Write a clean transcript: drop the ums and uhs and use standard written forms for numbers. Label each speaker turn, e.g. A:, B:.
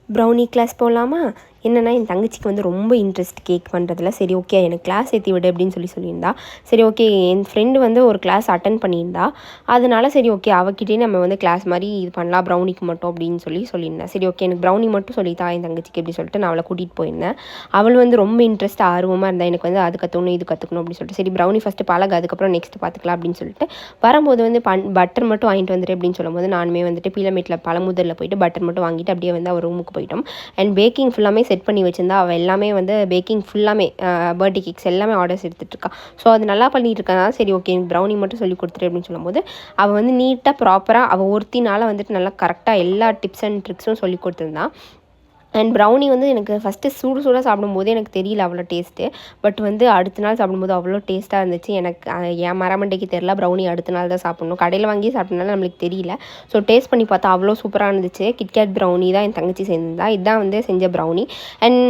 A: Brownie class போகலாமா? என்னென்னா என் தங்கச்சிக்கு வந்து ரொம்ப இன்ட்ரெஸ்ட் கேக் பண்ணுறதுல. சரி ஓகே எனக்கு கிளாஸ் சேர்த்தி விடு அப்படின்னு சொல்லியிருந்தா. சரி ஓகே என் ஃப்ரெண்டு வந்து ஒரு கிளாஸ் அட்டன் பண்ணியிருந்தா. அதனால சரி ஓகே அவகிட்டே நம்ம வந்து கிளாஸ் மாதிரி இது பண்ணலாம் ப்ரௌனிக்கு மட்டும் அப்படின்னு சொல்லியிருந்தேன். சரி ஓகே எனக்கு ப்ரௌனி மட்டும் சொல்லித்தா என் தங்கச்சிக்கு அப்படி சொல்லிட்டு நான் அவளை கூட்டிகிட்டு போயிருந்தேன். அவள் வந்து ரொம்ப இன்ட்ரெஸ்ட் ஆர்வமாக இருந்தால் எனக்கு வந்து அது கற்றுக்கணும் இது கற்றுக்கணும் அப்படின்னு சொல்லிட்டு சரி ப்ரௌனி ஃபஸ்ட்டு பழகு அதுக்கப்புறம் நெக்ஸ்ட் பார்த்துக்கலாம் அப்படின்னு சொல்லிட்டு வரும்போது வந்து பட்டர் மட்டும் வாங்கிட்டு வந்துடு அப்படின்னு சொல்லும்போது நானுமே வந்துட்டு பீலமேட்டில் பழமுதிரில் போயிட்டு பட்டர் மட்டும் வாங்கிட்டு அப்படியே வந்து அவர் ரூமுக்கு போயிட்டோம். அண்ட் பேக்கிங் ஃபுல்லாமே செட் பண்ணி வச்சிருந்தா. அவள் எல்லாமே வந்து பேக்கிங் ஃபுல்லாமே பர்த்டே கேக்ஸ் எல்லாமே ஆர்டர்ஸ் எடுத்துகிட்ருக்கா. ஸோ அது நல்லா பண்ணிகிட்டு இருக்கனால சரி ஓகே எனக்கு ப்ரௌனி மட்டும் சொல்லி கொடுத்துரு அப்படின்னு சொல்லும்போது அவள் வந்து நீட்டாக ப்ராப்பராக அவள் ஒருத்தினால வந்துட்டு நல்லா கரெக்டாக எல்லா டிப்ஸ் அண்ட் ட்ரிக்ஸும் சொல்லி கொடுத்துருந்தா. அண்ட் ப்ரௌனி வந்து எனக்கு ஃபஸ்ட்டு சூடாக சாப்பிடும்போது எனக்கு தெரியல அவ்வளோ டேஸ்ட்டு. பட் வந்து அடுத்த நாள் சாப்பிடும்போது அவ்வளோ டேஸ்ட்டாக இருந்துச்சு. எனக்கு என் மரமண்டைக்கு தெரில ப்ரௌனி அடுத்த நாள் தான் சாப்பிட்ணும். கடையில் வாங்கி சாப்பிட்டனால நம்மளுக்கு தெரியல. ஸோ டேஸ்ட் பண்ணி பார்த்தா அவ்வளோ சூப்பராக இருந்துச்சு. கிட்கேட் ப்ரௌனி தான் என் தங்கச்சி செஞ்சிருந்தா. இதுதான் வந்து செஞ்ச ப்ரௌனி. அண்ட்